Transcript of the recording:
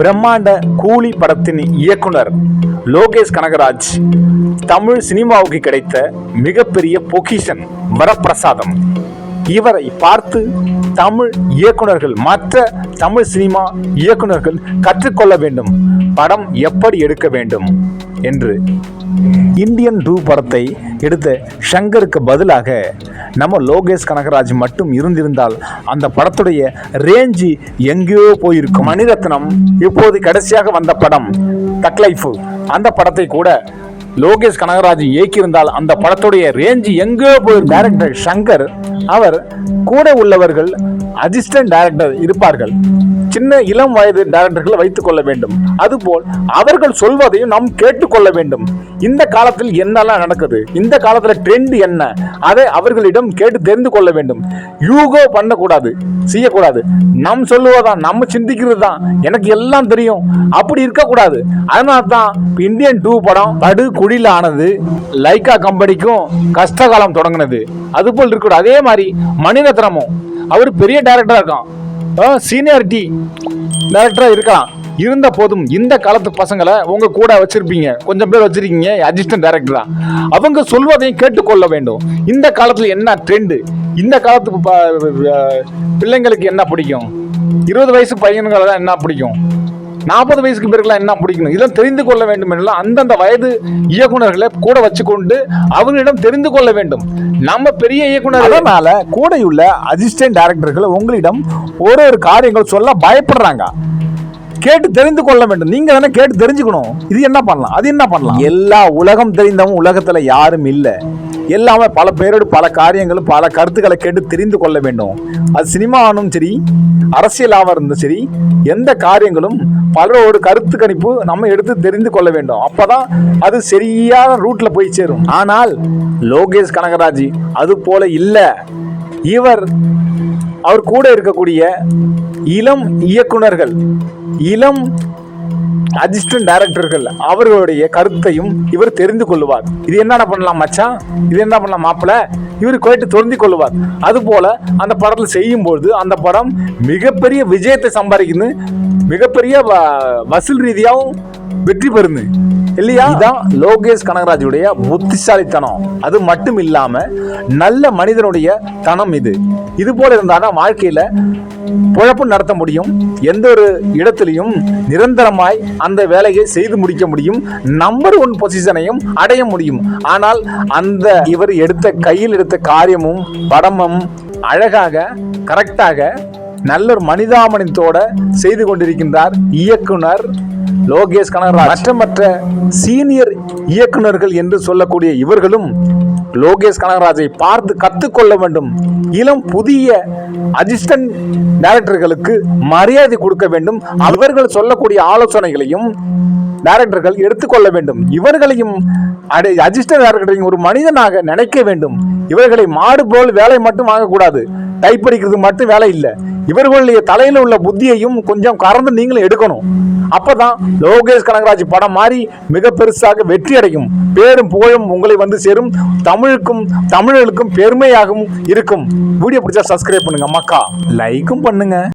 பிரம்மாண்ட கூலி படத்தின் இயக்குனர் லோகேஷ் கனகராஜ் தமிழ் சினிமாவுக்கு கிடைத்த மிகப்பெரிய பொக்கிஷன் வரப்பிரசாதம். இவரை பார்த்து தமிழ் இயக்குனர்கள், மற்ற தமிழ் சினிமா இயக்குனர்கள் கற்றுக்கொள்ள வேண்டும், படம் எப்படி எடுக்க வேண்டும் என்று. இந்தியன் 2 படத்தை எடுத்த ஷங்கருக்கு பதிலாக நம்ம லோகேஷ் கனகராஜ் மட்டும் இருந்திருந்தால் அந்த படத்துடைய ரேஞ்சு எங்கேயோ போயிருக்கும். மணிரத்னம் இப்போது கடைசியாக வந்த படம் தக் லைஃப், அந்த படத்தை கூட லோகேஷ் கனகராஜ் இயக்கியிருந்தால் அந்த படத்துடைய ரேஞ்சு எங்கேயோ போயிருக்கும். டைரக்டர் ஷங்கர் அவர் கூட உள்ளவர்கள் அசிஸ்டன்ட் டைரக்டர் இருப்பார்கள், சின்ன இளம் வயது டைரக்டர்களை வைத்துக் கொள்ள வேண்டும். அதுபோல் அவர்கள் சொல்வதையும் நாம் கேட்டுக்கொள்ள வேண்டும். இந்த காலத்தில் என்னெல்லாம் நடக்குது, இந்த காலத்தில் ட்ரெண்ட் என்ன, அதை அவர்களிடம் கேட்டு தெரிந்து கொள்ள வேண்டும். யூகோ பண்ணக்கூடாது, செய்யக்கூடாது. நம் சொல்லுவதான், நம்ம சிந்திக்கிறது தான், எனக்கு எல்லாம் தெரியும், அப்படி இருக்கக்கூடாது. அதனால தான் இந்தியன் 2 படம் படு குடியில் ஆனது, லைக்கா கம்பெனிக்கும் கஷ்டகாலம் தொடங்கினது. அதுபோல் இருக்கக்கூடாது. அதே மாதிரி மணிரத்னமும் அவர் பெரிய டைரக்டரா இருக்கான், சீனியாரிட்டி டைரக்டரா இருக்கலாம். இருந்த போதும் இந்த காலத்து பசங்களை உங்க கூட வச்சிருப்பீங்க, கொஞ்சம் பேர் வச்சிருக்கீங்க அசிஸ்டன்ட் டைரக்டரா, அவங்க சொல்வதையும் கேட்டுக்கொள்ள வேண்டும். இந்த காலத்துல என்ன ட்ரெண்டு, இந்த காலத்து பிள்ளைங்களுக்கு என்ன பிடிக்கும், 20 வயசு பையன்களை என்ன பிடிக்கும், 40 வயசுக்கு பிறகுலாம் என்ன பிடிக்கணும், இதெல்லாம் தெரிந்து கொள்ள வேண்டும் என்றால் அந்தந்த வயது இயக்குநர்களை கூட வச்சுக்கொண்டு அவர்களிடம் தெரிந்து கொள்ள வேண்டும். நம்ம பெரிய இயக்குனர், அதனால கூடையுள்ள அசிஸ்டன்ட் டைரக்டர்கள் உங்களிடம் ஒரு காரியங்கள் சொல்ல பயப்படுறாங்க. கேட்டு தெரிந்து கொள்ள வேண்டும். நீங்க தானே கேட்டு தெரிஞ்சுக்கணும், இது என்ன பண்ணலாம், அது என்ன பண்ணலாம். எல்லா உலகம் தெரிந்தவங்க உலகத்துல யாரும் இல்லை. எல்லாமே பல பேரோடு பல காரியங்களும் பல கருத்துக்களை கேட்டு தெரிந்து கொள்ள வேண்டும். அது சினிமாவும் சரி, அரசியலாக இருந்தும் சரி, எந்த காரியங்களும் பலரோட கருத்து கணிப்பு நம்ம எடுத்து தெரிந்து கொள்ள வேண்டும். அப்பதான் அது சரியான ரூட்ல போய் சேரும். ஆனால் லோகேஷ் கனகராஜ் அது போல இல்லை. அவர் கூட இருக்கக்கூடிய இளம் இயக்குனர்கள், இளம் அசிஸ்டன்ட் டைரக்டர்கள் அவர்களுடைய கருத்தையும் இவர் தெரிந்து கொள்வார். இது என்ன பண்ணலாம் மச்சான், இது என்ன பண்ணலாம் மாப்பிள்ள, இவர் கேட்டு தெரிந்து கொள்வார். அதுபோல அந்த படத்தில் செய்யும்போது அந்த படம் மிகப்பெரிய விஜயத்தை சம்பாதிக்குது, மிகப்பெரிய வசூல் ரீதியாகவும் வெற்றி பெறுது இல்லையா? இதுதான் லோகேஷ் கனகராஜுடைய புத்திசாலித்தனம். அது மட்டும் இல்லாம நல்ல மனிதனுடைய தனம். இது போல இருந்தாதான் வாழ்க்கையில பொழப்பு நடத்த முடியும். எந்த ஒரு இடத்திலையும் நிரந்தரமாய் அந்த வேலையை செய்து முடிக்க முடியும். நம்பர் 1 பொசிஷனையும் அடைய முடியும். ஆனால் அந்த இவர் கையில் எடுத்த காரியமும் படமும் அழகாக கரெக்டாக நல்ல ஒரு மனிதாமனிதத்தோட செய்து கொண்டிருக்கின்றார் இயக்குனர் லோகேஷ் கனகராஜ். மற்ற சீனியர் இயக்குனர்கள் என்று சொல்லக்கூடிய இவர்களும் லோகேஷ் கனகராஜை பார்த்து கற்றுக்கொள்ள வேண்டும். இளம் புதிய அசிஸ்டன்ட் டைரக்டர்களுக்கு மரியாதை கொடுக்க வேண்டும். அவர்கள் சொல்லக்கூடிய ஆலோசனைகளையும் டைரக்டர்கள் எடுத்துக்கொள்ள வேண்டும். இவர்களையும் அசிஸ்டன்ட் டைரக்டரையும் ஒரு மனிதனாக நினைக்க வேண்டும். இவர்களை மாடு போல் வேலை மட்டும் வாங்கக்கூடாது, டைப் அடிக்கிறது மட்டும் வேலை இல்லை. இவர்களுடைய தலையில உள்ள புத்தியையும் கொஞ்சம் கறந்து நீங்களும் எடுக்கணும். அப்பதான் லோகேஷ் கனகராஜ் படம் மாதிரி மிக பெருசாக வெற்றி அடையும். பேரும் புகழும் உங்களை வந்து சேரும். தமிழுக்கும் தமிழர்களுக்கும் பெருமையாகவும் இருக்கும். வீடியோ பிடிச்சா சப்ஸ்கிரைப் பண்ணுங்க மக்கா, லைக்கும் பண்ணுங்க.